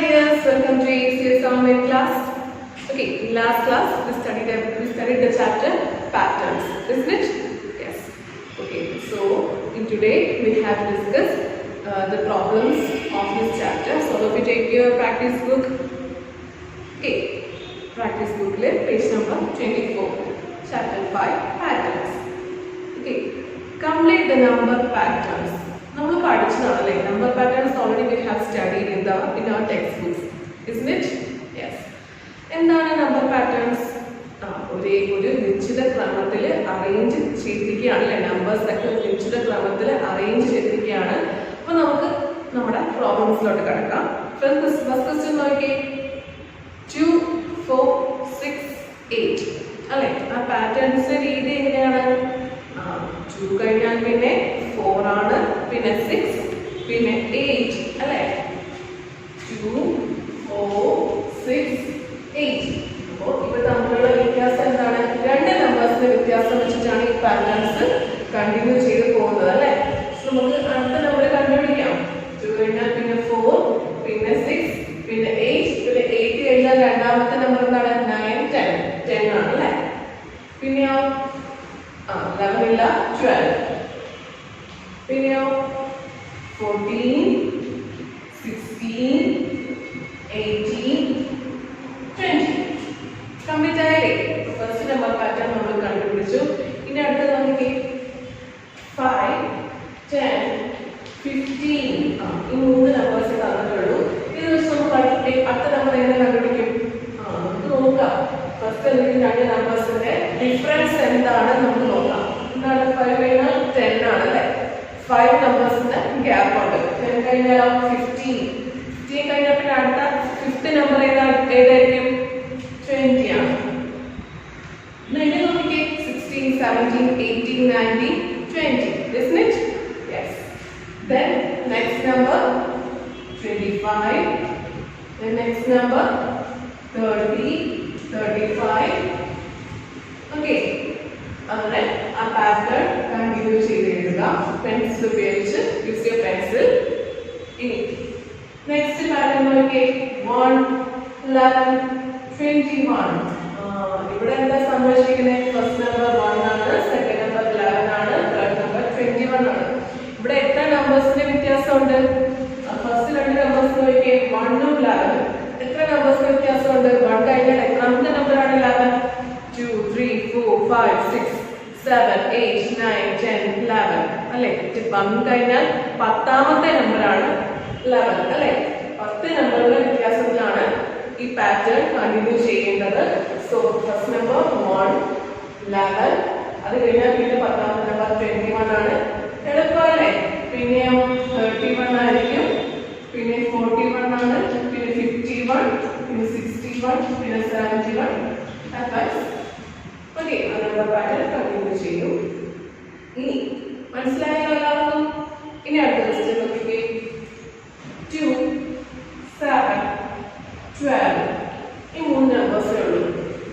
dears, welcome to ACS Online class. Okay, in last class we studied the chapter patterns, isn't it? Yes. Okay, so in today we have to discuss the problems of this chapter. So if you take your practice book, okay, practice book page number 24, chapter 5, patterns. Okay, complete the number patterns. Number patterns already we have studied in our textbooks, isn't it? Yes. എന്താണ് number patterns? ഒരു നിശ്ചിത ക്രമത്തിൽ arrange ചെയ്തിരിക്കുകയാണല്ലേ, numbers ഒക്കെ നിശ്ചിത ക്രമത്തിൽ arrange ചെയ്തിരിക്കുകയാണ്. അപ്പോൾ നമുക്ക് നമ്മുടെ പ്രോബ്ലംസിലോട്ട് കിടക്കാം. ഫസ്റ്റ് ക്വസ്റ്റ്യൻ നോക്കിയേ, 2, 4, 6, 8 അല്ലേ? ആ പാറ്റേൺസിന്റെ രീതി എങ്ങനെയാണ്? 2 കഴിഞ്ഞാൽ പിന്നെ 4 ആണ്, പിന്നെ 6, പിന്നെ 8 അല്ലേ? 2, 4, 6, 8. അപ്പോൾ ഇവ തമ്മിലുള്ള വ്യത്യാസം എന്താണ്? രണ്ട് നമ്പേഴ്സിന്റെ വ്യത്യാസം വെച്ചിട്ടാണ് ഈ പാറ്റേൺസ് കണ്ടിന്യൂ ചെയ്ത് പോകുന്നത് അല്ലേ? നമുക്ക് അടുത്ത നമ്പർ കണ്ടുപിടിക്കാം. 2 കഴിഞ്ഞാൽ പിന്നെ 4, പിന്നെ 6, പിന്നെ 8, പിന്നെ 8 കഴിഞ്ഞാൽ രണ്ടാമത്തെ നമ്പർ എന്താണ്? 9, 10 ആണ് അല്ലേ? പിന്നെയോ 11 ഇല്ല, 12. പിന്നെയോ 14, 16, 18, 20. കംപ്ലീറ്റ് ആയില്ലേ? ഫസ്റ്റ് നമ്പർ പാറ്റേൺ നമ്മൾ കണ്ടുപിടിച്ചു. ഇനി അടുത്തത് നമുക്ക് 5, 10, 15. ഈ മൂന്ന് നമ്പേഴ്സ് തന്നിട്ടുള്ളൂ. ഇത് വെച്ച് നമുക്ക് അടുത്ത നമ്പർ എങ്ങനെ കണ്ടുപിടിക്കും? നമുക്ക് നോക്കാം. ഫസ്റ്റ് അല്ലെങ്കിൽ രണ്ട് നമ്പേഴ്സിന്റെ ഡിഫറൻസ് എന്താണ് നമുക്ക് നോക്കാം. എന്താണ്? 5 കഴിഞ്ഞാൽ 10 ആണ് അല്ലേ? 5 നമ്പേഴ്സിന്റെ ഗ്യാപ്പ് ഉണ്ട്. 10 കഴിഞ്ഞാൽ 15 കഴിഞ്ഞാൽ പിന്നെ അടുത്ത ഫിഫ്ത്ത് നമ്പർ ഏതായിരിക്കും? 20 ആണ്. എങ്ങനെ നോക്കിക്കേ? 16, 17, 18, 19, 20, isn't it? Yes. Then next number 25. The next number 30, 35. Okay. അങ്ങനെ ആ പാറ്റേൺ കണ്ടിന്യൂ ചെയ്ത് എഴുതുക. പെൻസിൽ ഉപയോഗിച്ച് യൂസ് യുവർ പെൻസിൽ. ഇനി നെക്സ്റ്റ് പാറ്റേൺ നോക്കിയേ, 1, 11, 21. ഇവിടെ എന്താ സംഭവിച്ചിരിക്കുന്നത്? ഫസ്റ്റ് നമ്പർ 1 ആണ്, സെക്കൻഡ് നമ്പർ 11 ആണ്, തേർഡ് നമ്പർ 21 ആണ്. ഇവിടെ എത്ര നമ്പേഴ്സിന്റെ വ്യത്യാസമുണ്ട്? ഫസ്റ്റ് രണ്ട് നമ്പേഴ്സ് നോക്കിയേ, 1 ഉം 11. എത്ര നമ്പേഴ്സിന്റെ വ്യത്യാസമുണ്ട്? 1 കഴിഞ്ഞാൽ എത്രാമത്തെ നമ്പറാണ് 11? 2, 3, 4, 5, 6, 7, 8, 9, 10, 11 അല്ലേ? 1 കഴിഞ്ഞാൽ 10ാമത്തെ നമ്പറാണ് 11 അല്ലേ? 10 നമ്പറുകളുടെ വ്യത്യാസത്തിലാണ് ഈ പാറ്റേൺ കണ്ടിന്യൂ ചെയ്യേണ്ടത്. So first number 1, 11. അത് കഴിഞ്ഞാൽ പിന്നെ 10ാമത്തെ നമ്പർ 21 ആണ്. എളുപ്പമല്ലേ? പിന്നെ 31 ആയിരിക്കും, പിന്നെ 41 ആണ്, പിന്നെ 51, പിന്നെ 61, പിന്നെ 71. ഓക്കെ, അങ്ങനെയുള്ള പാറ്റേൺ കണ്ടിന്യൂ ചെയ്യും. ഇനി മനസ്സിലായല്ലോ എല്ലാവർക്കും? ഇനി അടുത്ത ക്വസ്റ്റ്യൻ നോക്കിക്കേ, 2, 7, 12. ഈ മൂന്ന് നമ്പേഴ്സേ ഉള്ളൂ.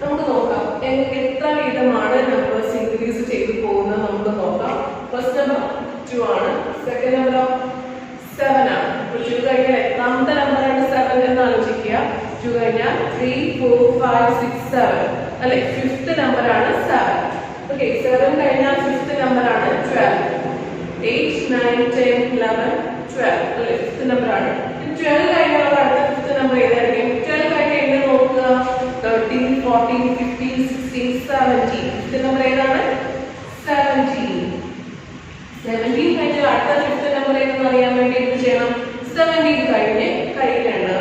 നമുക്ക് നോക്കാം എത്ര വീതമാണ് നമ്പേഴ്സ് ഇൻക്രീസ് ചെയ്ത് പോകുന്നത് നമുക്ക് നോക്കാം. ഫസ്റ്റ് നമ്പർ 2 ആണ്, സെക്കൻഡ് നമ്പർ 7 ആണ്. അപ്പോൾ 2 കഴിഞ്ഞാൽ എത്രാമത്തെ നമ്പറാണ് 7 എന്ന് ആലോചിക്കുക. 2 കഴിഞ്ഞാൽ 3, 4, 5, 6, 7 അല്ലെ? ഫിഫ്ത്ത് നമ്പറാണ് 7. ഓക്കെ, 7 കഴിഞ്ഞാൽ ഫിഫ്ത്ത് നമ്പറാണ് 12. 8, 9, 10, 11, 12 അല്ലെ? ഫിഫ്ത്ത് നമ്പറാണ്. 12 കഴിഞ്ഞാൽ അടുത്ത ഫിഫ്ത്ത് നമ്പർ ഏതായിരിക്കും? 12 കഴിഞ്ഞാൽ എങ്ങനെ നോക്കുക? 13, 14, 15, 16, 17. ഫിഫ്ത്ത് നമ്പർ ഏതാണ്? 17. 17 കഴിഞ്ഞാൽ അടുത്ത ഫിഫ്ത്ത് നമ്പർ ഏതെന്ന് അറിയാൻ വേണ്ടി എന്ത് ചെയ്യണം? 17 കഴിഞ്ഞ് കയ്യിലുണ്ട്.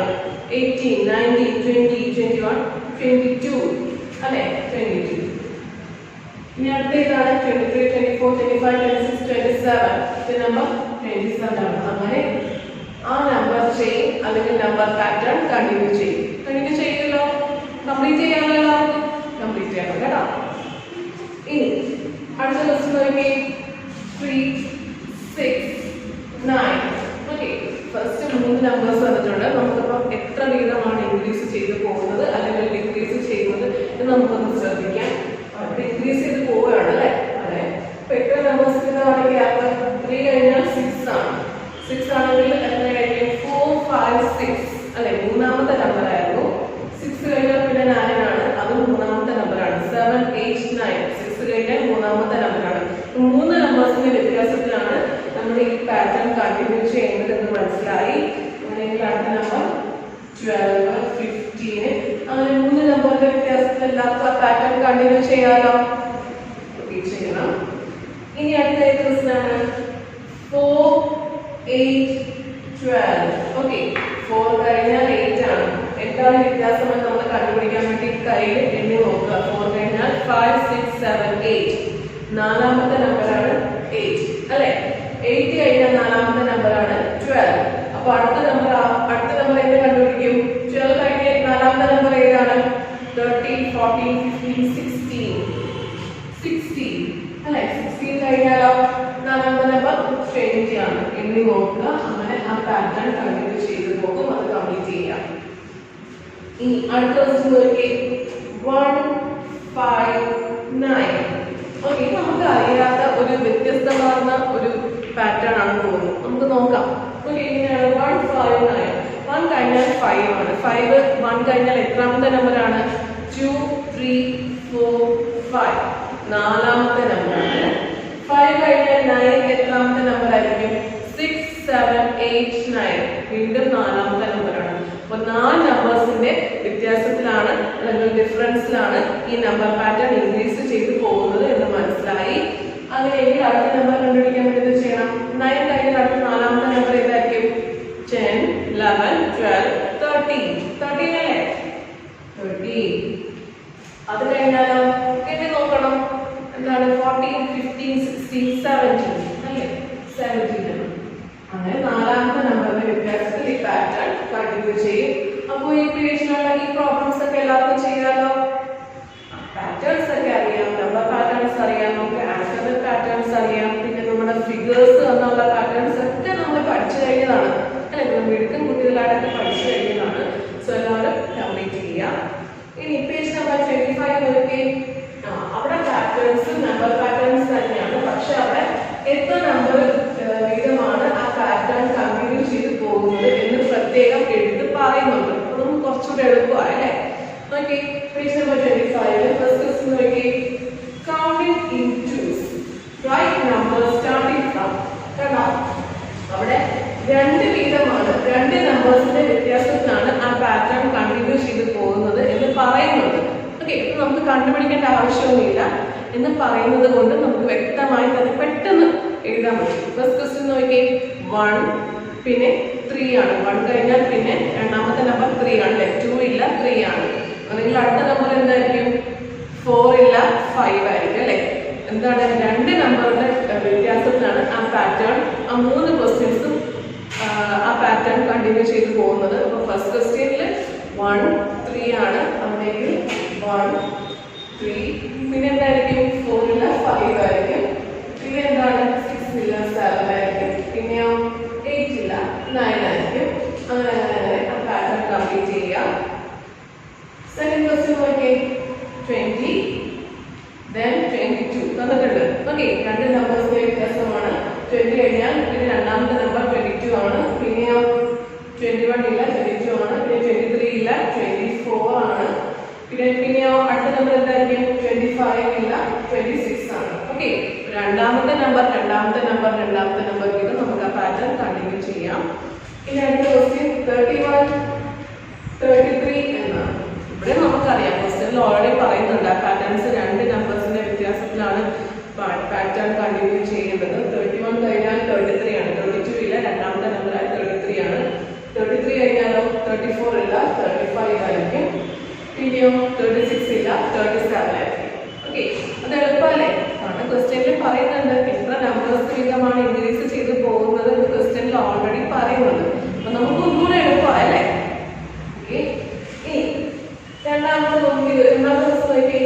18, 19, 20, 21, 22 അല്ലെ? 22. ഇനി അടുത്ത ഇതാണ് 23, 24, 25, 26, 27. ഫിഫ്ത്ത് നമ്പർ 27 ആണ്. അങ്ങനെ ആ നമ്പർ ചെയിൻ അല്ലെങ്കിൽ നമ്പർ പാറ്റേൺ കണ്ടിന്യൂ ചെയ്യും. കണ്ടിന്യൂ ചെയ്യുമല്ലോ? കംപ്ലീറ്റ് ചെയ്യാമല്ലോ എല്ലാവർക്കും? കംപ്ലീറ്റ് ചെയ്യണം കേട്ടോ. ഇനി അടുത്ത ക്വസ്റ്റ്യൻ നോക്കി, 3, 6, 9. ഓക്കെ, ഫസ്റ്റ് 3 നമ്പേഴ്സ് വന്നിട്ടുണ്ട്. നമുക്കിപ്പോൾ എത്ര വീതമാണ് ഇൻക്രീസ് ചെയ്ത് പോകുന്നത് അല്ലെങ്കിൽ ഡിക്രീസ് ചെയ്യുന്നത് എന്ന് നമുക്കൊന്ന് ശ്രദ്ധിക്കാം. ഡിക്രീസ് ചെയ്ത് പോവുകയാണ് അല്ലേ? അതെ. ഇപ്പൊ എത്ര നമ്പേഴ്സ് ആണെങ്കിൽ 3 കഴിഞ്ഞാൽ 6 ആണ്. 6 ആണെങ്കിൽ എത്ര കഴിഞ്ഞാൽ 4, 5, 6 അല്ലെ, മൂന്നാമത്തെ നമ്പർ ആയിരുന്നു. 6 കഴിഞ്ഞാൽ പിന്നെ 9 ആണ്, അതും മൂന്നാമത്തെ നമ്പറാണ്. 7, 8, 9 6 കഴിഞ്ഞാൽ മൂന്നാമത്തെ നമ്പറാണ്. മൂന്ന് നമ്പേഴ്സിന്റെ വ്യത്യാസത്തിലാണ് നമ്മൾ ഈ പാറ്റേൺ കണ്ടിന്യൂ ചെയ്യുന്നത് എന്ന് മനസ്സിലായി. അങ്ങനെയെങ്കിൽ അടുത്ത നമ്പർ 12, 15 അങ്ങനെ മൂന്ന് നമ്പറിന്റെ വ്യത്യാസത്തിൽ എല്ലാവർക്കും പാറ്റേൺ കണ്ടിന്യൂ ചെയ്യാലോ. ചെയ്യണം. ഇനി അടുത്ത ക്വസ്റ്റ്യനാണ് 4, 8, 12. ഓക്കെ, 4 കഴിഞ്ഞാൽ 8 ആണ്. എന്താണ് വ്യത്യാസം എന്ന് നമ്മൾ കണ്ടുപിടിക്കാൻ വേണ്ടി കയ്യിൽ എണ്ണി നോക്കുക. 4 കഴിഞ്ഞാൽ 5, 6, 7, 8. നാലാമത്തെ നമ്പറാണ് 8 അല്ലെ. 8 കഴിഞ്ഞാൽ നാലാമത്തെ നമ്പറാണ് 12. അപ്പൊ അടുത്ത നമ്പർ എന്ത് കണ്ടുപിടിക്കും? 12 കഴിഞ്ഞാൽ നാലാമത്തെ നമ്പർ ഏതാണ്? 13, 14, 15, 16 അല്ലെ. 16 കഴിഞ്ഞാലോ നാലാമത്തെ നമ്പർ ചേഞ്ച് ആണ്. എണ്ണി നോക്കുക. അങ്ങനെ ആ പാറ്റേൺ കണ്ടിന്യൂ ചെയ്ത് പോകും. അത് കംപ്ലീറ്റ് ചെയ്യാം. ഇനി അടുത്ത ദിവസം നോക്കി 1, 5, 9. ഓക്കെ, നമുക്ക് അറിയാത്ത ഒരു വ്യത്യസ്തമാർന്ന ഒരു പാറ്റേൺ ആണ് തോന്നുന്നത്. നമുക്ക് നോക്കാം. ഓക്കെ, ഇങ്ങനെയാണ് 1, 5, 9. 1 കഴിഞ്ഞാൽ 5 ആണ്. 5 1 കഴിഞ്ഞാൽ എത്രാമത്തെ നമ്പറാണ്? 2, 3, 4, 5 നാലാമത്തെ നമ്പറാണ്. 5 കഴിഞ്ഞാൽ 9 എത്രാമത്തെ നമ്പർ ആയിരിക്കും? 6, 7, 8, 9 വീണ്ടും നാലാമത്തെ നമ്പറാണ്. അപ്പോൾ 4 നമ്പേഴ്സിന്റെ വ്യത്യാസത്തിലാണ് അല്ലെങ്കിൽ ഡിഫറൻസിലാണ് ഈ നമ്പർ പാറ്റേൺ ഇൻക്രീസ് ചെയ്ത് പോകുന്നത് എന്ന് മനസ്സിലായി. അങ്ങനെയെങ്കിൽ അടുത്ത നമ്പർ കണ്ടുപിടിക്കാൻ വേണ്ടി ചെയ്യണം. 9 കഴിഞ്ഞാൽ അടുത്ത നാലാമത്തെ നമ്പർ ഏതായിരിക്കും? 10, 11, 12, 13. 13 അല്ലേ? 13. അത് കഴിഞ്ഞാലോ എന്നെ നോക്കണം. എന്താണ്? 14, 15, 16, 17 അല്ലേ? 17 ആണ്. അങ്ങനെ നാലാമത്തെ നമ്പറിന്റെ വ്യത്യാസത്തിൽ ഈ പാറ്റേൺ കണ്ടിന്യൂ ചെയ്യും. അപ്പോൾ ഈ പേജിലുള്ള ഈ പ്രോബ്ലംസ് ഒക്കെ എല്ലാവർക്കും ചെയ്യാലോ. പാറ്റേൺസ് ഒക്കെ അറിയാം, നമ്പർ പാറ്റേൺസ് അറിയാം, നമുക്ക് ആൻസർ പാറ്റേൺസ് അറിയാം, പിന്നെ നമ്മുടെ ഫിഗേഴ്സ് എന്നുള്ള പാറ്റേൺസ് ഒക്കെ നമ്മൾ പഠിച്ചു കഴിഞ്ഞതാണ് അല്ലെ. മിടുക്കൻ കുട്ടികളായിട്ടൊക്കെ പഠിച്ചു കഴിഞ്ഞതാണ്. സോ എല്ലാവരും കംപ്ലീറ്റ് ചെയ്യാം. ഇനി പേജ് നമ്പർ 25 നോക്കി. അവിടെ പാറ്റേൺസ് നമ്പർ പാറ്റേൺസ് തന്നെയാണ്, പക്ഷെ അവിടെ എത്ര നമ്പർ വീതമാണ് ആ പാറ്റേൺ കണ്ടിന്യൂ ചെയ്ത് പോകുന്നത് എന്ന് പ്രത്യേകം എടുത്ത് പറയുന്നുണ്ട്. അതും കുറച്ചുകൂടെ എളുപ്പമായി അല്ലേ. നോക്കി പേജ് നമ്പർ 25 ഫസ്റ്റ് ക്വസ്റ്റ്യൻ നോക്കി. Counting in twos right number starting from. കണ്ടോ, അവിടെ 2 വീതമാണ്, 2 നമ്പേഴ്സിന്റെ വ്യത്യാസത്തിലാണ് ആ പാറ്റേൺ കണ്ടിന്യൂ ചെയ്ത് പോകുന്നത് എന്ന് പറയുന്നത്. ഓക്കെ, അപ്പൊ നമുക്ക് കണ്ടുപിടിക്കേണ്ട ആവശ്യമൊന്നുമില്ല എന്ന് പറയുന്നത് കൊണ്ട് നമുക്ക് വ്യക്തമായി തന്നെ പെട്ടെന്ന് എഴുതാൻ പറ്റും. ഫസ്റ്റ് ക്വസ്റ്റ്യൻ നോക്കി. 1 പിന്നെ 3 ആണ്. 1 കഴിഞ്ഞാൽ പിന്നെ രണ്ടാമത്തെ നമ്പർ 3 ആണ് അല്ലെ. 2 ഇല്ല, 3 ആണ്. അല്ലെങ്കിൽ അടുത്ത നമ്പർ എന്തായിരിക്കും? 4 ഇല്ല, 5 ആയിരിക്കും അല്ലെ. എന്താണ്? 2 നമ്പറിന്റെ വ്യത്യാസത്തിലാണ് ആ പാറ്റേൺ, ആ 3 ക്വസ്റ്റ്യൻസും ആ പാറ്റേൺ കണ്ടിന്യൂ ചെയ്ത് പോകുന്നത്. അപ്പോൾ ഫസ്റ്റ് ക്വസ്റ്റ്യനിൽ 1, 3 ആണ്. അവിടേക്ക് 1, 3 പിന്നെ എന്തായിരിക്കും? 4 ഇല്ല, 5 ആയിരിക്കും. പിന്നെ എന്താണ്? 6 ഇല്ല, 7 ആയിരിക്കും. പിന്നെയോ 8 ഇല്ല, 9 ആയിരിക്കും. അങ്ങനെ ആ പാറ്റേൺ കംപ്ലീറ്റ് ചെയ്യാം. സെക്കൻഡ് ക്വസ്റ്റ്യൻ നോക്കി. 20 then 22 തന്നിട്ടുണ്ട്. ഓക്കെ, 2 നമ്പേഴ്സിന്റെ വ്യത്യാസമാണ്. 20 കഴിഞ്ഞാൽ പിന്നെ രണ്ടാമത്തെ നമ്പർ 22 ആണ്. പിന്നെയോ 21 ഇല്ല, 22 ആണ്. പിന്നെ 23 ഇല്ല, 24 ആണ്. പിന്നെയോ അടുത്ത നമ്പർ എന്തായിരിക്കും? 25 ഇല്ല, 26 ആണ്. ഓക്കെ, രണ്ടാമത്തെ നമ്പർ വീതം നമുക്ക് ആ പാറ്റേൺ കണ്ടിന്യൂ ചെയ്യാം. ഇനി അടുത്ത ക്വസ്റ്റ്യൻ 31, 33 എന്നാണ്. ഇവിടെ നമുക്കറിയാം ക്വസ്റ്റ്യനിൽ ഓൾറെഡി പറയുന്നുണ്ട് ആ പാറ്റേൺസ് 2 നമ്പേഴ്സിന്റെ വ്യത്യാസത്തിലാണ് പാറ്റേൺ കണ്ടിന്യൂ ചെയ്യുന്നത്. 31 കഴിഞ്ഞാൽ 33 ആണ്. 32 ഇല്ല, രണ്ടാമത്തെ നമ്പറായി 33 ആണ്. 33 കഴിഞ്ഞാലോ 34 ഇല്ല, 35 ആയിരിക്കും. പിന്നെയോ 36 ഇല്ല, 37 ആയിരിക്കും. ഓക്കെ, അത് എളുപ്പമല്ലേ? കാരണം ക്വസ്റ്റ്യനിൽ പറയുന്നുണ്ട് എത്ര നമ്പേഴ്സ് വീതമാണ് ഇൻക്രീസ് ചെയ്ത് പോകുന്നത് എന്ന് ക്വസ്റ്റ്യനിൽ ഓൾറെഡി പറയുന്നുണ്ട്. അപ്പൊ നമുക്ക് ഒന്നുകൂടെ എളുപ്പമല്ലേ. ഓക്കെ, ഇനി രണ്ടാമത്തെ നോക്കി.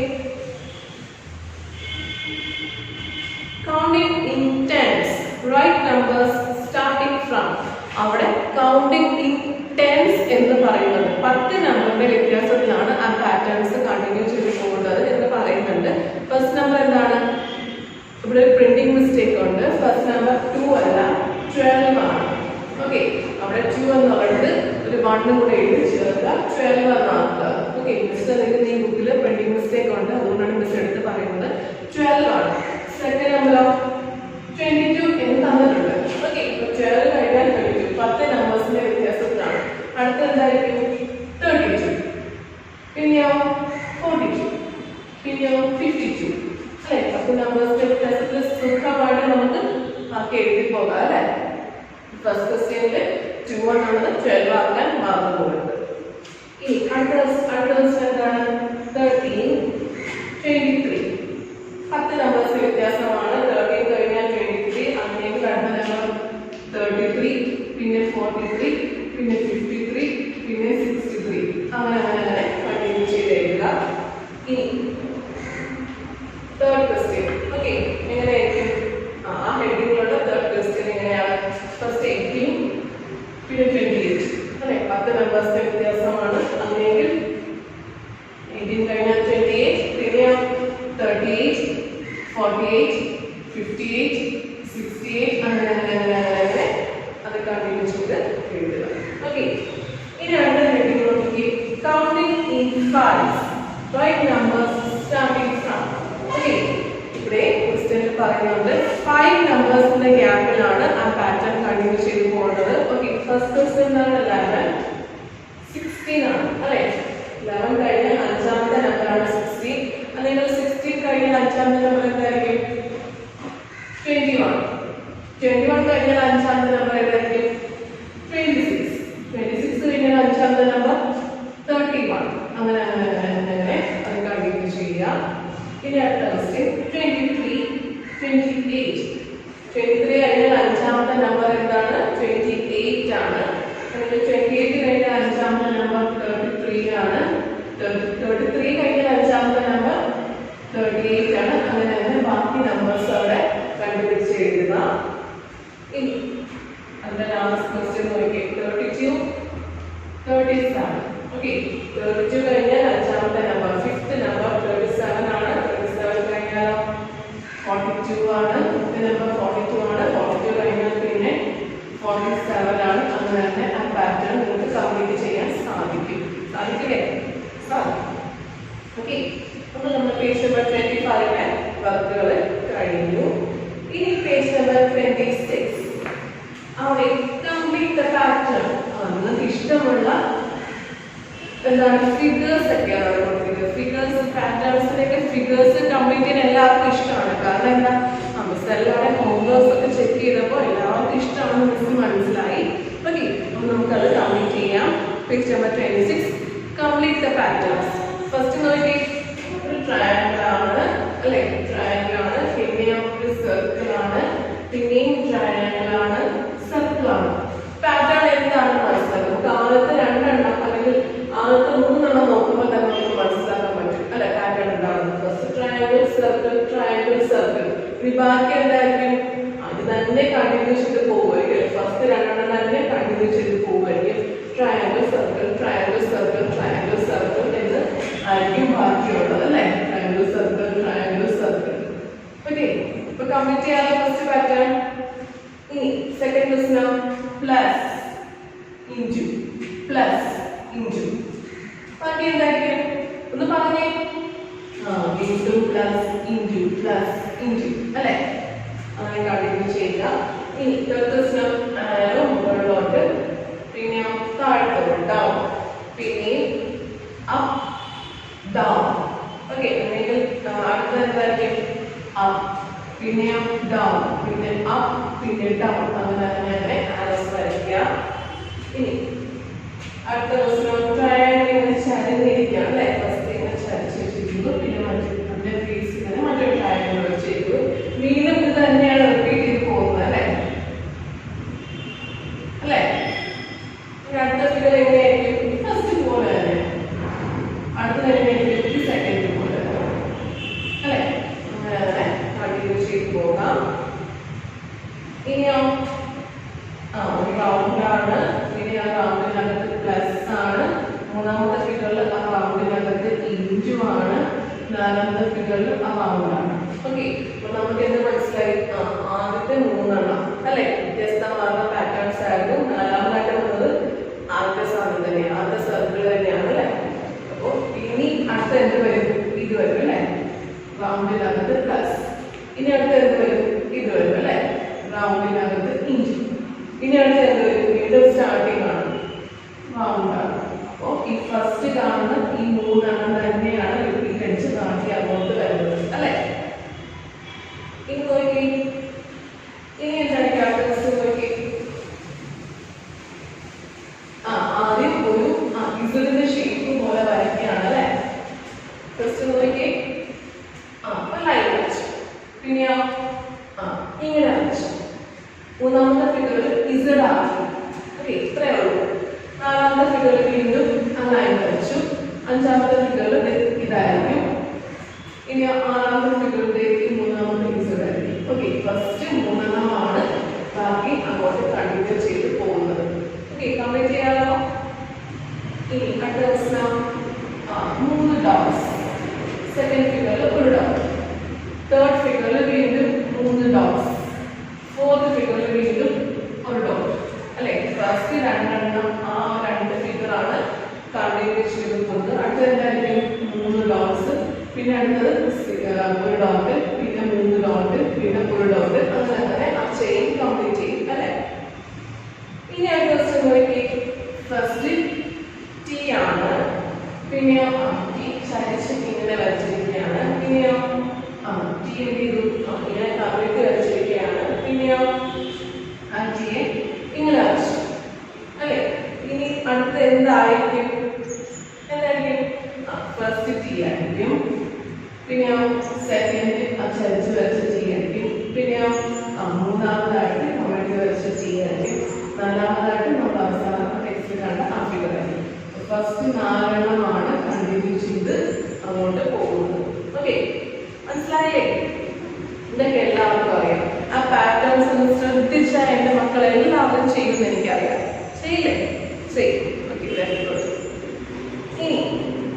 Counting in tens write numbers starting from. അവിടെ കൗണ്ടിങ് ഇൻ ടെൻസ് എന്ന് പറയുന്നത് 10 നമ്പറിന്റെ വ്യത്യാസത്തിലാണ് ആ പാറ്റേൺസ് കണ്ടിന്യൂ ചെയ്ത് പോകുന്നത് എന്ന് പറയുന്നുണ്ട്. ഫസ്റ്റ് നമ്പർ എന്താണ്? ഇവിടെ ഒരു പ്രിന്റിംഗ് മിസ്റ്റേക്ക് ഉണ്ട്. ഫസ്റ്റ് നമ്പർ 2 അല്ല, 12 ആണ്. ഓക്കെ, അവിടെ 2 എന്നുള്ളത് ഒരു 1 കൂടെ എഴുതി ചേർക്കുക 12 എന്നാക്കുക. ഓക്കെ, മിസ് നിങ്ങൾക്ക് ഈ ബുക്കിൽ പ്രിന്റിംഗ് മിസ്റ്റേക്ക് ഉണ്ട്, അതുകൊണ്ടാണ് മിസ് എടുത്ത് പറയുന്നത്. 12 ആണ്. സെക്കൻഡ് നമ്പറോ 22 എന്ന് തന്നിട്ടുണ്ട്. ഓക്കെ, 12 കഴിഞ്ഞാൽ 22 10 നമ്പേഴ്സിന്റെ വ്യത്യാസത്തിലാണ്. അടുത്ത എന്തായിരിക്കും 32, പിന്നെയോ 42, പിന്നെയോ 52 അല്ലെ. 10 നമ്പേഴ്സിന്റെ വ്യത്യാസത്തിൽ സുഖമായിട്ട് നമുക്ക് ആക്കി എഴുതി പോകാം അല്ലെ. ഫസ്റ്റ് ക്വസ്റ്റ്യനിൽ 2 ആണെന്ന് 12 ആക്കാൻ മറന്നു പോകരുത്. ഇനി അടുത്ത എന്താണ് 13, 23 10 നമ്പേഴ്സ് വ്യത്യാസമാണ്. 13 കഴിഞ്ഞാൽ 23, അങ്ങനെയെങ്കിൽ അടുത്ത നമ്പർ 33, പിന്നെ 43, പിന്നെ 53, പിന്നെ 63 അങ്ങനെ കണ്ടിന്യൂ ചെയ്ത് എഴുതുക. ഇനി തേർഡ് ക്വസ്റ്റ്യൻ. ഓക്കെ, എങ്ങനെയായിരിക്കും ആ ഹെഡിങ്ങിലുള്ള തേർഡ് ക്വസ്റ്റ്യൻ എങ്ങനെയാണ്? ഫസ്റ്റ് 18, പിന്നെ 28 അല്ലെ. 10 നമ്പേഴ്സിന്റെ വ്യത്യാസമാണ്. അങ്ങനെയെങ്കിൽ 18 കഴിഞ്ഞാൽ 28, പിന്നെ 38, 48, 58, 68 അങ്ങനെ അത് കണ്ടിന്യൂ ചെയ്ത് എഴുതുക. ഓക്കെ, ഇനി അടുത്ത ഹെഡിങ് നോക്കി counting in fives, write numbers starting from. Okay, ഇവിടെ ക്വസ്റ്റ്യനിൽ പറയുന്നത് 5 നമ്പേഴ്സിന്റെ ഗ്യാപ്പിലാണ് ആ പാറ്റേൺ കണ്ടിന്യൂ ചെയ്ത് പോകുന്നത്. ഓക്കെ, ഫസ്റ്റ് ക്വസ്റ്റ്യൻ എന്താണ്? 11, 16 ആണ് അല്ലെ. 11 കഴിഞ്ഞാൽ അഞ്ചാമത്തെ നമ്പറാണ് 16. അല്ലെങ്കിൽ 16 കഴിഞ്ഞാൽ അഞ്ചാമത്തെ നമ്പർ എന്തായിരിക്കും? 21. 21 കഴിഞ്ഞാൽ അഞ്ചാമത്തെ നമ്പർ ഏതായിരിക്കും? 26. 26 കഴിഞ്ഞാൽ അഞ്ചാമത്തെ നമ്പർ 31. അങ്ങനെ അത് കണ്ടിന്യൂ ചെയ്യുക. ഇനി അടുത്ത ക്വസ്റ്റ്യൻ 23, 28. 23 കഴിഞ്ഞാൽ അഞ്ചാമത്തെ നമ്പർ എന്താണ്? 28 ആണ്. 28 കഴിഞ്ഞാൽ അഞ്ചാമത്തെ നമ്പർ 33 ആണ്. 33 കഴിഞ്ഞാൽ അഞ്ചാമത്തെ നമ്പർ 38 ആണ്. അങ്ങനെ ബാക്കി നമ്പേഴ്സ് അവിടെ കണ്ടുപിടിച്ച് എഴുതുക. ഇനി അതിന്റെ ലാസ്റ്റ് ക്വസ്റ്റ്യൻ നോക്കി 32, 37. ഓക്കെ, 32 കഴിഞ്ഞാൽ അഞ്ചാമത്തെ നമ്പർ ഫിഫ്ത്ത് നമ്പർ 37 ആണ്. 37 കഴിഞ്ഞാൽ 42 ആണ്. ഫിഫ്ത്ത് നമ്പർ 42 ആണ്. 42 കഴിഞ്ഞാൽ പിന്നെ 47 ആണ്. അങ്ങനെ ആ പാറ്റേൺ നിങ്ങൾക്ക് കംപ്ലീറ്റ് ചെയ്യാൻ സാധിക്കില്ലേ? ഓക്കെ, അപ്പോൾ നമ്മൾ പേജ് നമ്പർ 25 വർക്കുകൾ കഴിഞ്ഞു. ഇനി പേജ് നമ്പർ 26 അവിടെ കംപ്ലീറ്റ് ദ പാറ്റേൺ. നിങ്ങൾക്ക് ഇഷ്ടമുള്ള എന്താണ് ഫിഗേഴ്സ് ഒക്കെയാണ് കൊടുത്തിരിക്കുന്നത്. ഫിഗേഴ്സ് പാറ്റേൺസിലേക്ക് ഫിഗേഴ്സ് കംപ്ലീറ്റ് ചെയ്യാൻ എല്ലാവർക്കും ഇഷ്ടമാണ്. കാരണം എന്താ, മിസ് എല്ലാവരുടെ ഹോംവർക്സ് ഒക്കെ ചെക്ക് ചെയ്തപ്പോൾ എല്ലാവർക്കും ഇഷ്ടമാണെന്ന് മിസ് മനസ്സിലായി. ഓക്കെ, അപ്പോൾ നമുക്കത് കംപ്ലീറ്റ് ചെയ്യാം. Page number 26 complete the patterns. First നോക്കി ഒരു ട്രയാങ്കിൾ ആണ് അല്ലെ. ട്രയാങ്കിൾ ആണ്, പിന്നെയും ഒരു സർക്കിൾ ആണ്, പിന്നെയും ട്രയാങ്കിൾ ആണ്, സർക്കിൾ ആണ്. പാറ്റേൺ എന്താണെന്ന് മനസ്സിലാക്കും. നമുക്ക് ആദ്യത്തെ 2 എണ്ണം അല്ലെങ്കിൽ ആദ്യത്തെ 3 എണ്ണം നോക്കുമ്പോൾ തന്നെ നമുക്ക് മനസ്സിലാക്കാൻ പറ്റും അല്ലെ പാറ്റേൺ എന്താണെന്ന്. First triangle, circle, triangle, circle. ഇനി ബാക്കി എന്തായിരിക്കും? അത് തന്നെ കണ്ടിന്യൂ ചെയ്ത് പോകുമായിരിക്കും. ഫസ്റ്റ് 2 എണ്ണം തന്നെ കണ്ടിന്യൂ ചെയ്ത് പോകുമായിരിക്കും. Triangle, circle, triangle, circle, triangle, circle എന്ന് ആയിരിക്കും ബാക്കിയുള്ളത് അല്ലെ. Triangle, circle, triangle, circle. Okay, ഇപ്പൊ കംപ്ലീറ്റ് ചെയ്യാനുള്ള ഫസ്റ്റ് പാറ്റേൺ. ഇനി second question plus into, plus into. ബാക്കി എന്തായിരിക്കും ഒന്ന് പറഞ്ഞേ. Into, plus, into, plus, into അല്ലെ. അങ്ങനെ കണ്ടിന്യൂ ചെയ്യുക. ഇനി തേർഡ് ക്വസ്റ്റ്യൻ ആരോ മുകളിലോട്ട്, പിന്നെ താഴത്തോട്ട് ഡൗൺ, പിന്നെ അപ്പ് ഡൗൺ. ഓക്കെ, അല്ലെങ്കിൽ അടുത്ത എന്തായിരിക്കും? അപ്പ്, പിന്നെ ഡൗൺ, പിന്നെ അപ്പ്, പിന്നെ ഡൗൺ. അങ്ങനെ ആരോസ് വരയ്ക്കുക. ഇനി അടുത്ത ക്വസ്റ്റ്യൻ ട്രയാങ്കിൾ ഇങ്ങനെ ചരിഞ്ഞിരിക്കുകയാണ് അല്ലെ. ഫസ്റ്റ് ഇങ്ങനെ ചരിച്ചു വെച്ചിരിക്കുന്നു, പിന്നെ മറ്റേ ഫേസ് ഇങ്ങനെ മറ്റൊരു ട്രയാങ്കിൾ വെച്ചിരിക്കുന്നു. വീണ്ടും ഇത് തന്നെയാണ് റിപ്പീറ്റ് ചെയ്ത് പോകുന്നത് അല്ലെ. അടുത്ത ഫിഗർ എങ്ങനെയായിരിക്കും? ഫസ്റ്റ് പോലെ തന്നെ. അടുത്തത് എങ്ങനെയായിരിക്കും? സെക്കൻഡ് പോലെ അല്ലെ. അങ്ങനെ കണ്ടിന്യൂ ചെയ്ത് പോകാം. ഇനിയോ ഒരു റൗണ്ടാണ്, പിന്നെ ആ റൗണ്ടിനകത്ത് പ്ലസ് ആണ്. മൂന്നാമത്തെ ഫിഗറിൽ ആ റൗണ്ടിനകത്ത് ഇൻറ്റു ആണ്. നാലാമത്തെ ഫിഗറിൽ ആ റൗണ്ടാണ്. ഓക്കെ, അപ്പൊ നമുക്ക് എന്ത് മനസ്സിലായി? ആദ്യത്തെ 3 എണ്ണം അല്ലെ വ്യത്യസ്തമാർന്ന പാറ്റേൺസ് ആയിരുന്നു. നാലാമതായിട്ട് വന്നത് ആദ്യത്തെ സാധ്യത ഫസ്റ്റ് കാണുന്ന ഈ മൂന്നെണ്ണം തന്നെയാണ് റിപ്പീറ്റ് അടിച്ച് കാണിക്കുക അങ്ങോട്ട് വരുന്നത് അല്ലേ? ഇനി നോക്കി ഇനി എന്താണ് ക്യാരക്ടേഴ്സ് നോക്കി. ആദ്യം ഒരു ഇസഡിന്റെ ഷേപ്പ് പോലെ വരയ്ക്കുകയാണ് അല്ലേ? ഫസ്റ്റ് നോക്കി ഒരു ലൈൻ വരച്ചു, പിന്നെയോ ഇങ്ങനെ വരച്ചു. മൂന്നാമത്തെ ഫിഗറിൽ ഇസഡ് ആക്കി. ഓക്കെ, ഇത്രയേ ഉള്ളൂ. നാലാമത്തെ ഫിഗറിൽ വീണ്ടും ആ ലൈൻ വരച്ചു. അഞ്ചാമത്തെ ഫിഗറിൽ ഇതായിരിക്കും. ഇനി ആറാമത്തെ ഫിഗറിലേക്ക് മൂന്നാമത്തെ ഇസഡ് ആയിരിക്കും. ഓക്കെ, ഫസ്റ്റ് മൂന്നെണ്ണമാണ്, ബാക്കി അങ്ങോട്ട് കണ്ടിന്യൂ ചെയ്ത് പോകുന്നത്. ഓക്കെ, കംപ്ലീറ്റ് ചെയ്യാമോ? ഇനി അടുത്ത പ്രശ്നം 3 ഡോട്ട്സ്. സെക്കൻഡ് ഫിഗറിൽ ഒരു ഡോട്ട്, തേർഡ് ഫിഗറിൽ വീണ്ടും 3 ഡോട്ട്സ്, ഫോർത്ത് ഫിഗറിൽ വീണ്ടും ഒരു ഡോട്ട് അല്ലെ? ഫസ്റ്റ് രണ്ടെണ്ണം ആ 2 ഫിഗറാണ് കണ്ടിന്യൂ ചെയ്ത് പോകുന്നത്. അടുത്ത എന്തായിരിക്കും? 3 ഡോട്ട്സ്, പിന്നെ അടുത്തത് ഒരു ഡോട്ട്, പിന്നെ 3 ഡോട്ട്, പിന്നെ ഒരു ഡോട്ട്, അങ്ങനെ ആ ചെയിൻ കംപ്ലീറ്റ് ചെയ്യും അല്ലെ? ഇനി അടുത്ത ക്വസ്റ്റ്യൻ നോക്കി. ഫസ്റ്റ് ടി ആണ്, പിന്നെയോ ടി ചരിച്ച് ഇങ്ങനെ വരച്ചിരിക്കുകയാണ്, പിന്നെയോ ടി എന്ത് ചെയ്തു ഇങ്ങനെ കവിട്ട് വരച്ചിരിക്കുകയാണ്, പിന്നെയോ ആ ടിയെ ഇങ്ങനെ വരച്ചു അല്ലെ? ഇനി അടുത്ത എന്തായിരിക്കും? എന്തായിരിക്കും? ഫസ്റ്റ് ടി ആയിരിക്കും, പിന്നെയോ സെക്കൻഡ് ചരിച്ച് വരച്ച ടി ആയിരിക്കും, പിന്നെയോ മൂന്നാമതായിട്ട് കവിട്ട് വരച്ച ടി ആയിരിക്കും, നാലാമതായിട്ട് നമ്മൾ അവസാനത്തെ ടെക്സ്റ്റിൽ കണ്ട ആ ഫിഗർ ആയിരിക്കും. ഫസ്റ്റ് 4 എണ്ണമാണ് കണ്ടിന്യൂ ചെയ്ത് അങ്ങോട്ട് പോകുന്നത്. ഓക്കെ, മനസ്സിലായില്ലേ? ഇതൊക്കെ എല്ലാവർക്കും അറിയാം. ആ പാറ്റേൺസ് ഒന്ന് ശ്രദ്ധിച്ചാൽ എൻ്റെ മക്കൾ എല്ലാവരും ചെയ്യുമെന്ന് എനിക്കറിയാം. ചെയ്യില്ലേ? ചെയ്യും. Okay, very good. ഇനി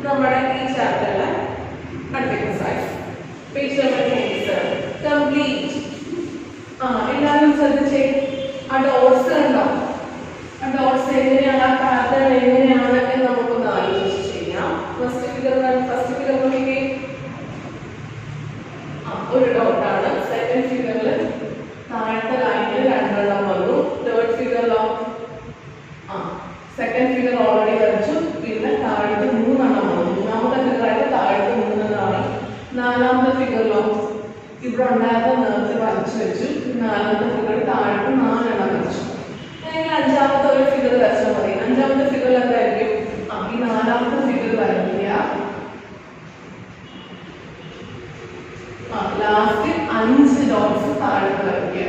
നമ്മുടെ ഈ ചാപ്റ്ററിലെ അടുത്ത എക്സസൈസ് പേജ് നമ്പർ 27 കംപ്ലീറ്റ്. എല്ലാവരും ശ്രദ്ധിച്ചേ. ആ ഡോട്ട്സ് കണ്ടോ? ആ ഡോട്ട്സ് എങ്ങനെയാണ്, ആ പാറ്റേൺ എങ്ങനെയാണ് എന്ന് നമുക്കൊന്ന് ആലോചിച്ച് ചെയ്യാം. ഫസ്റ്റ് ഫിഗർ നോക്കിക്കേ, ഒരു ഡോട്ടാണ്. സെക്കൻഡ് ഫിഗറിൽ താഴത്തെ ലൈനിൽ 2 എണ്ണം വന്നു. തേർഡ് ഫിഗറിലോ സെക്കൻഡ് ഫിഗർ ഓൾറെഡി വരച്ചു, പിന്നെ താഴത്തെ 3 എണ്ണം വന്നു. മൂന്നാമത്തെ ഫിഗറായിട്ട് താഴത്തെ 3 എണ്ണമാണ്. നാലാമത്തെ ഫിഗറിലോ ഇവിടെ ഉണ്ടായിരുന്ന നേരത്തെ വരച്ചു വെച്ചു. നാലാമത്തെ ഫിഗർ താഴത്തെ 4 എണ്ണം വരച്ചു. അല്ലെങ്കിൽ അഞ്ചാമത്തെ ഒരു ഫിഗർ വരച്ചാൽ മതി. അഞ്ചാമത്തെ ഫിഗറിൽ എന്തായിരിക്കും? ഈ നാലാമത്തെ ഫിഗർ വരയ്ക്കുക. ലാസ്റ്റ് 5 ഡോട്ട്സ് താഴത്ത് വരയ്ക്കുക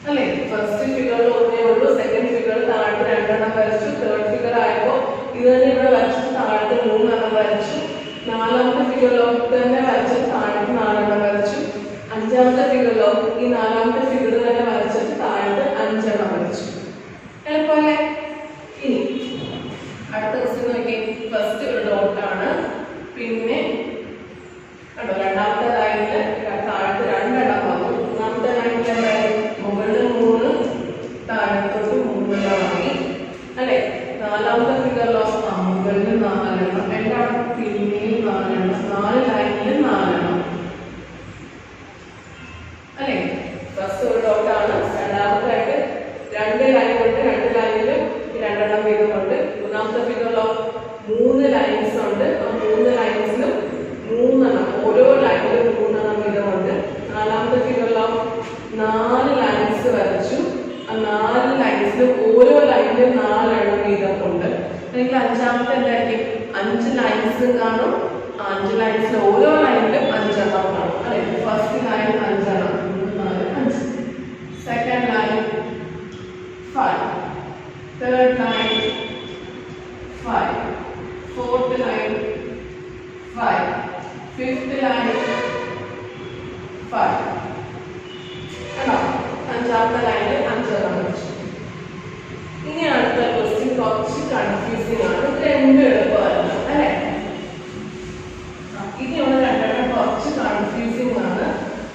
അല്ലെ? ഫസ്റ്റ് ഫിഗറിൽ ഒന്നേ ഉള്ളൂ, സെക്കൻഡ് ഫിഗർ താഴത്ത് 2 എണ്ണം വരച്ചു, തേർഡ് ഫിഗർ ആയപ്പോൾ ഇത് തന്നെ ഇവിടെ വരച്ചു, താഴത്ത് 3 എണ്ണം വരച്ചു. നാലാമത്തെ ഫിഗറിലോ തന്നെ വരച്ച് താഴത്ത് 4 എണ്ണം വരച്ചു. അഞ്ചാമത്തെ ഫിഗറിലോ ഈ നാലാമത്തെ ഫിഗർ തന്നെ വരച്ചിട്ട് താഴത്ത് 5 എണ്ണം വരച്ചു. എളുപ്പമല്ലേ? ഇനി അടുത്ത ക്വസ്റ്റ്യൻ നോക്കി. ഫസ്റ്റ് ഒരു ഡോട്ടാണ്, പിന്നെ കണ്ടോ രണ്ടാമത്തെ ലൈനില് താഴത്ത് 2 എണ്ണം വന്നു. മൂന്നാമത്തെ ലൈനിൽ എന്തായാലും മുകളിൽ 3 താഴത്തോട്ട് 3 എണ്ണമായി അല്ലെ? നാലാമത്തെ ഫിഗറിലോ മുകളിൽ 4 എണ്ണം, എല്ലാവരും പിന്നെയും 4 എണ്ണം, 4 ലൈനിൽ 4 എണ്ണം അല്ലെ? ഫസ്റ്റ് ഒരു ഡോട്ടാണ്. രണ്ടാമത്തായിട്ട് 2 ലൈനുണ്ട്, 2 ലൈനിലും 2 എണ്ണം വീതമുണ്ട്. മൂന്നാമത്തെ ഫിഗറിലോ 3 ലൈൻസ് ഉണ്ട്. ആ 3 ലൈൻസിലും 3 എണ്ണം, ഓരോ ലൈനിലും 3 എണ്ണം വീതമുണ്ട്. നാലാമത്തെ ഫിഗറിലോ 4 ലൈൻസ് വരച്ചു. ആ 4 ലൈൻസിലും ഓരോ ലൈനിലും 4 എണ്ണം വീതമുണ്ട്. അല്ലെങ്കിൽ അഞ്ചാമത്തെ എന്തായിരിക്കും? 5 ലൈൻസ് കാണും. 5 ലൈൻസിൽ ഓരോ ലൈനിലും 5 എണ്ണം കാണും അല്ലെ? ഫസ്റ്റ് ലൈൻ 5 എണ്ണം, 3, 4, 5. Second line 5, third line 5, fourth line 5, fifth line 5. കണ്ടോ? അഞ്ചാമത്തെ ലൈനിൽ 5 എണ്ണം വെച്ചു. ഇനി അടുത്ത ക്വസ്റ്റ്യൻ കുറച്ച് കൺഫ്യൂസിംഗ് ആണ്. ഇത് രണ്ടും എളുപ്പമല്ല അല്ലെ? ഇനിയുള്ള 2 എണ്ണം കുറച്ച് കൺഫ്യൂസിംഗ് ആണ്.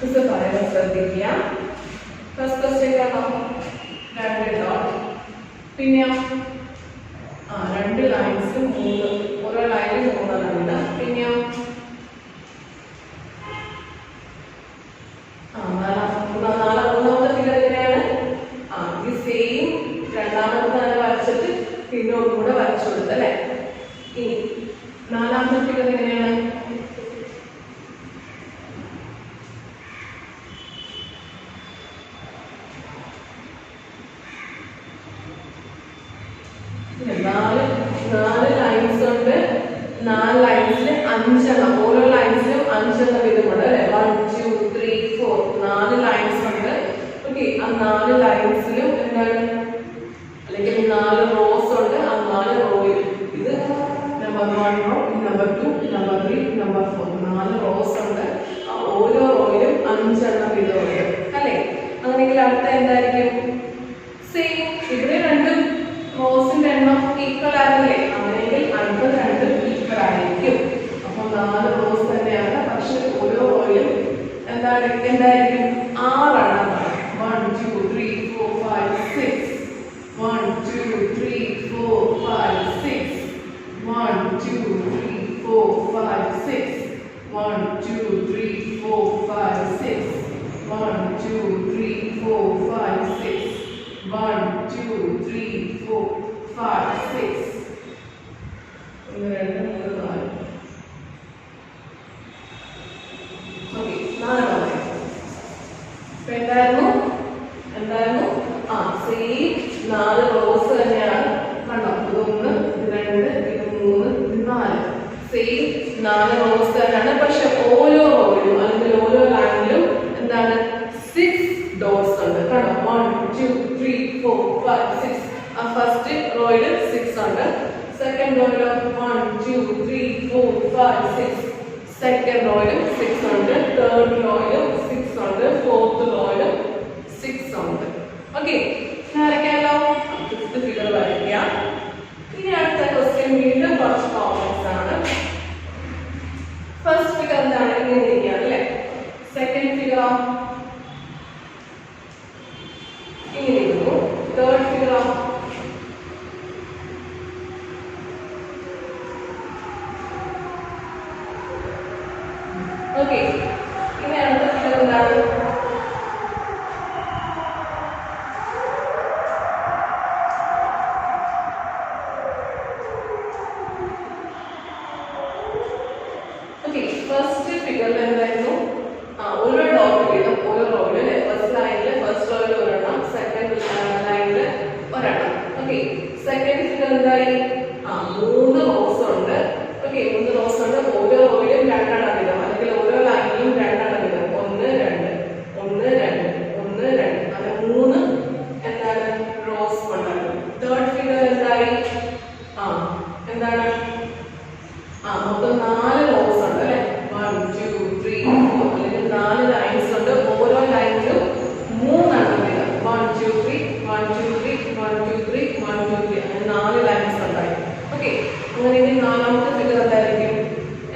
ഇത് പറയാൻ ശ്രദ്ധിക്കുക. ഫസ്റ്റ് ക്വസ്റ്റ്യൻ കാണാം. 2 ഡോട്ട്, പിന്നെ 2 ലൈൻസ് 3, ഓരോ ലൈനിൽ 3 എണ്ണം. പിന്നെ മൂന്നാമത്തെ ഫിഗർ എങ്ങനെയാണ്? ഈ സെയിം രണ്ടാമത്തെ തന്നെ വരച്ചിട്ട് പിന്നെ ഒന്നുകൂടെ വരച്ചു കൊടുത്തല്ലേ? ഇനി നാലാമത്തെ ഫിഗർ എങ്ങനെയാണ്? നാല് ലൈൻസ് ഉണ്ട്. 4 ലൈൻസിൽ 5 എണ്ണം, ഓരോ ലൈൻസിലും 5 എണ്ണം വീതമുണ്ട് അല്ലെ. 1 2 3 4 4 ലൈൻസ് ഉണ്ട്. ഓക്കെ, ആ 4 ലൈൻസിലും എന്താണ്, അല്ലെങ്കിൽ 4 റോസ് ഉണ്ട്. ആ 4 റോയിൽ ഇത് number 1 row, number 2, number 3, number 4 4 rows ഉണ്ട്. ആ ഓരോ റോയിലും 5 എണ്ണം വീതമുണ്ട് അല്ലെ. അങ്ങനെയെങ്കിൽ അടുത്ത എന്തായിരിക്കും? സെയിം, ഇവിടെ രണ്ടും റോസിന്റെ എണ്ണം ഈക്വൽ ആണല്ലേ. അങ്ങനെയെങ്കിൽ അടുത്ത രണ്ടും ഈക്വൽ ആയിരിക്കും. അപ്പൊ 4 റോസ് തന്നെയാണ്. പക്ഷെ ഓരോ റോയിലും എന്തായിരിക്കും? 6 എണ്ണമാണ്. 1 2 3 4 5 6 1 2 3 4 5 6 1 2 3 4 5 6 1 2 3 4 5 6 1 2 3 4 5 6 1 2 3 4 5 6 1 2 3 4 ഓക്കെ, 4 എന്തായിരുന്നു? ആ സെയിം 4 റോസ് തന്നെയാണ്. കണ്ടോ, ഇത് 1 ഇത് 2 ഇത് 3 ഇത് 4 സെയിം 4 റോസ് തന്നെയാണ്. പക്ഷെ ഓരോ റോയിലും അല്ലെങ്കിൽ ഓരോ ലൈനിലും എന്താണ് 6 ഡോട്ട്സ് ഉണ്ട്. കണ്ടോ, 1 2 3 4 5 6. ആ ഫസ്റ്റ് റോയിൽ 6 ഉണ്ട്. സെക്കൻഡ് റോയിൽ 1 2 3 4 5 6. സെക്കൻഡ് റോയിലും 6 ഉണ്ട്. തേർഡ് റോയിലും 6 ഉണ്ട്. ഫോർത്ത് റോയിലും 6 ഉണ്ട്. ഓക്കെ, വരയ്ക്കാമല്ലോ. ഫിഫ്ത്ത് ഫിഗർ വരയ്ക്കാം. ഇനി അടുത്ത ക്വസ്റ്റ്യൻ വീണ്ടും കുറച്ച് കോംപ്ലക്സ് ആണ്. ഫസ്റ്റ് ഫിഗർ എന്താണ്? ഇങ്ങനെ ഇരിക്കുക അല്ലേ. സെക്കൻഡ് ഫിഗറോ ഇങ്ങനെ ഇരിക്കുന്നു. തേർഡ് ഫിഗറോ ഓക്കെ. ഇനി അടുത്ത ഫിഗർ എന്താണ്? ഫസ്റ്റ് ഫിഗറിൽ എന്തായിരുന്നു? ഓരോ ഡോട്ട് വീതം ഓരോ റോയിൽ അല്ലെ. ഫസ്റ്റ് ലൈനിൽ ഫസ്റ്റ് റോയിൽ ഒരെണ്ണം, സെക്കൻഡ് ലൈനിൽ ഒരെണ്ണം. ഓക്കെ, സെക്കൻഡ് ഫിഗർ എന്തായി? 3 റോസ് ഉണ്ട്. ഓക്കെ, 3 റോസ് ഉണ്ട്. ഓരോ റോയിലും 2 എണ്ണം വീതം അല്ലെങ്കിൽ ഓരോ ലൈനിലും 2 എണ്ണം വീതം. 1 2 1 2 1 2 അങ്ങനെ 3 എന്താണ് റോസ് ഉണ്ടാകും. തേർഡ് ഫിഗർ എന്തായി? എന്താണ്? മൊത്തം 4 റോസ് ഉണ്ട് അല്ലെ. 1 2 3 4 അല്ലെങ്കിൽ 4 ലൈൻസ് ഉണ്ട്. ഓരോ ലൈനിലും 3 എണ്ണം വീതം. 1 2 3 1 2 3 1 2 3 1 2 3 അങ്ങനെ 4 ലൈൻസ് ഉണ്ടായി. ഓക്കെ, അങ്ങനെയെങ്കിൽ നാലാമത്തെ ഫിഗർ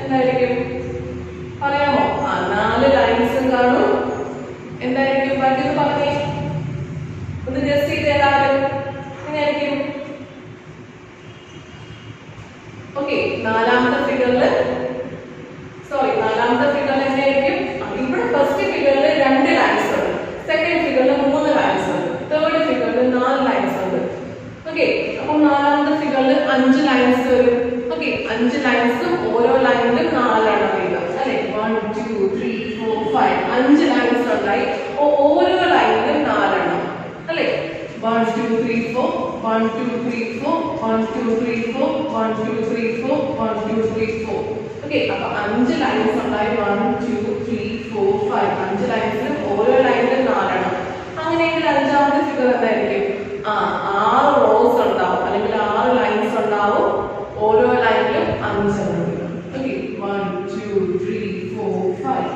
എന്തായിരിക്കും? പറയാമോ? 4 ലൈൻസും കാണും. എന്തായിരിക്കും? ബാക്കി പറഞ്ഞേ, ഒന്ന് ജസ്റ്റ് ചെയ്ത് എല്ലാവരും. എങ്ങനെയായിരിക്കും? ഓക്കെ, നാലാമത്തെ ഫിഗറിൽ എങ്ങനെയായിരിക്കും? ഇവിടെ ഫസ്റ്റ് ഫിഗറിൽ 2 ലൈൻസ് ഉണ്ട്. സെക്കൻഡ് ഫിഗറിൽ 3 ലൈൻസ് ഉണ്ട്. തേർഡ് ഫിഗറിൽ 4 ലൈൻസ് ഉണ്ട്. ഓക്കെ, അപ്പൊ നാലാമത്തെ ഫിഗറിൽ 5 ലൈൻസ് വരും. ഓക്കെ, 5 ലൈൻസും ഓരോ ലൈനിലും 4 എണ്ണം വീതം അല്ലെ. 1 2 3 4 5 5 ലൈൻസ് ഉണ്ടായി. ഓരോ ലൈനിലും 4 എണ്ണം അല്ലെ. 1 2 3 4 1 2 3 4 1 2 3 4 1 2 3 4 1 2 3 4. ഓക്കെ, അപ്പൊ 5 ലൈൻസ് ഉണ്ടായി. 1 2 3 4 5 5 ലൈൻസിലും ഓരോ ലൈനിലും 4 എണ്ണം. അങ്ങനെയെങ്കിൽ അഞ്ചാമത്തെ ഫിഗർ എന്തായിരിക്കും? 6 റോസ് ഉണ്ടാവും അല്ലെങ്കിൽ 6 ലൈൻസ് ഉണ്ടാവും. ഓരോ ലൈനിലും 5 എണ്ണം വീതം. ഓക്കെ, 1 2 3 4 5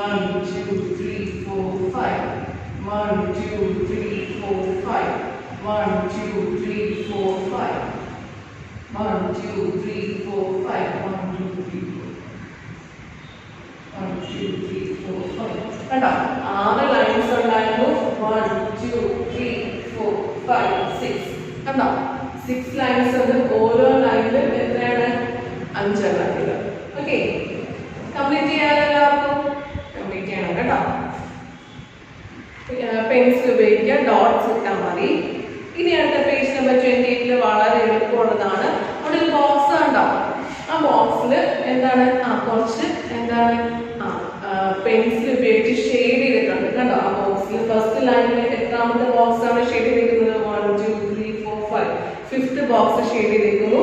1 2 3 4 5 1 2 3 4 5 1 2 3 4 5 1 2 3 4 5 1 2 3 1 2 3 4 5 കണ്ടോ, 6 ലൈൻസ് ഉണ്ടായിരുന്നു. 1 2 3 4 5 6 കണ്ടോ, 6 ലൈൻസ് ഉണ്ട്. ഓരോ ലൈനിലും എത്രയാണ്? 5 എണ്ണം വീതം. ഓക്കെ, കംപ്ലീറ്റ് ചെയ്യാൻ എല്ലാവർക്കും കംപ്ലീറ്റ് ചെയ്യണം കേട്ടോ. പെൻസിൽ ഉപയോഗിക്കുക, ഡോട്ട്സ് ഇട്ടാൽ മതി. ഇനി അടുത്ത പേജ് നമ്പർ 28 വളരെ എളുപ്പമുള്ളതാണ്. അവിടെ ഒരു ബോക്സ് ഉണ്ടാവും. എന്താണ് കുറച്ച് എന്താണ് പെൻസിൽ ഉപയോഗിച്ച് ഷെയ്ഡ് ചെയ്തിട്ടുണ്ട് കണ്ടോ ആ ബോക്സിൽ ഫസ്റ്റ് ലൈനിൽ എത്രാമത്തെ ബോക്സ് ആണ് ഷെയ്ഡ് ചെയ്തിരിക്കുന്നത് 1 2 3 4 5 ഫിഫ്ത്ത് ബോക്സ് ഷെയ്ഡ് ചെയ്തിരിക്കുന്നു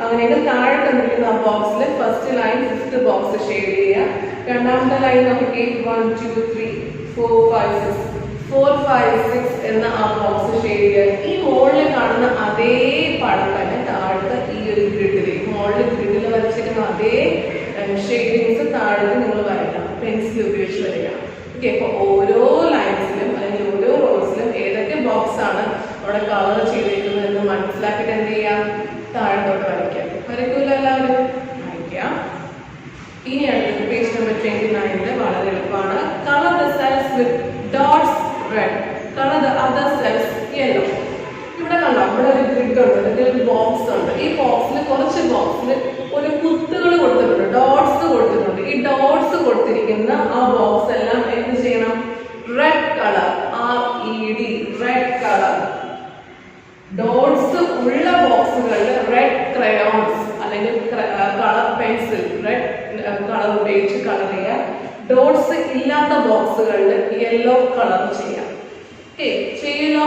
അങ്ങനെയെങ്കിൽ താഴെ തന്നിരിക്കുന്ന ആ ബോക്സിൽ first line fifth box shade ചെയ്യുക രണ്ടാമത്തെ ലൈൻ നമുക്ക് 1 2 3 4 5 6 4 5 6 എന്ന ആ ബോക്സ് ഷെയ്ഡ് ചെയ്യുക ഈ മുകളിൽ കാണുന്ന അതേ പടം തന്നെ താഴത്തെ ഈ ഒരു ഗ്രിഡിൽ മുകളിൽ ഗ്രിഡിൽ വരച്ചിരിക്കുന്ന അതേ ഷെയ്ഡിങ്സ് താഴത്ത് നിങ്ങൾ വരയ്ക്കണം പെൻസിൽ ഉപയോഗിച്ച് വരയ്ക്കണം ഓക്കെ അപ്പോൾ ഓരോ ലൈൻസിലും അല്ലെങ്കിൽ ഓരോ റോസിലും ഏതൊക്കെ ബോക്സ് ആണ് അവിടെ കളർ ചെയ്തിരിക്കുന്നത് എന്ന് മനസ്സിലാക്കിയിട്ട് എന്ത് ചെയ്യാം താഴത്തോട്ട് വരയ്ക്കാം വരയ്ക്കൂല എല്ലാവരും വരയ്ക്കാം ഇനി അടുത്തത് പേജ് നമ്പർ 29 വളരെ എളുപ്പമാണ് colour the cells with dots red colour the other cells yellow ഇവിടെ കണ്ടോ ഇവിടെ ഒരു ഗ്രിഡ് ഉണ്ട് അല്ലെങ്കിൽ ഒരു ബോക്സ് ഉണ്ട് ഈ ബോക്സിൽ കുറച്ച് ബോക്സിൽ ഒരു കുത്തുകൾ കൊടുത്തിട്ടുണ്ട് ഡോട്ട്സ് കൊടുത്തിട്ടുണ്ട് ഈ ഡോട്ട്സ് കൊടുത്തിരിക്കുന്ന ആ ബോക്സ് എല്ലാം എന്ത് ചെയ്യണം red colour RED red colour dots ഉള്ള ബോക്സുകളിൽ റെഡ് ക്രയോൺസ് അല്ലെങ്കിൽ കളർ പെൻസിൽ റെഡ് കളർ ഉപയോഗിച്ച് കളർ ചെയ്യാം ഡോട്ട്സ് ഇല്ലാത്ത ബോക്സുകളിൽ യെല്ലോ കളർ ചെയ്യാം ഓക്കെ ചെയ്യലോ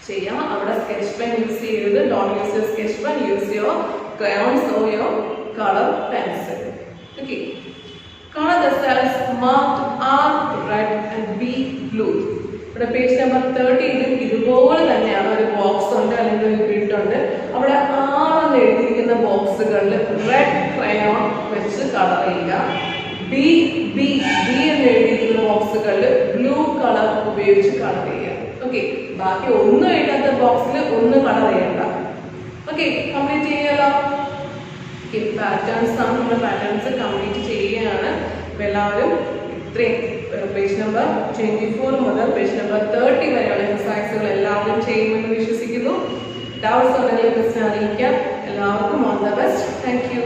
ചെയ്യാം അവിടെ സ്കെച്ച് പെൻ യൂസ് ചെയ്യരുത് don't use your sketch pen use your crayons or your color pencil okay color the cells marked R red and B blue ഇവിടെ page number 30 ഇതുപോലെ തന്നെയാണ് ഒരു box ഉണ്ട് അല്ലെങ്കിൽ ഒരു ഗ്രിഡ് ഉണ്ട് അവിടെ R എന്ന് എഴുതിയിരിക്കുന്ന ബോക്സുകളിൽ റെഡ് ക്രയോൺ വെച്ച് കളർ ചെയ്യുക B എന്ന് എഴുതിയിരിക്കുന്ന ബോക്സുകളിൽ ബ്ലൂ കളർ ഉപയോഗിച്ച് കളർ ചെയ്യുക ഓക്കെ ബാക്കി ഒന്നും എഴുതാത്ത ബോക്സിൽ ഒന്നും കളർ ചെയ്യണ്ട ഓക്കെ കംപ്ലീറ്റ് ചെയ്യാലോ പാറ്റേൺസ് നമ്മൾ പാറ്റേൺസ് കംപ്ലീറ്റ് ചെയ്യുകയാണ് അപ്പോൾ എല്ലാവരും ഇത്രയും പേജ് നമ്പർ 24 മുതൽ പേജ് നമ്പർ 30 വരെയുള്ള എക്സസൈസുകൾ എല്ലാവരും ചെയ്യുമെന്ന് വിശ്വസിക്കുന്നു ഡൗട്ട്സ് ഉണ്ടെങ്കിൽ ക്വസ്റ്റ്യൻ അറിയിക്കാം എല്ലാവർക്കും all the best thank you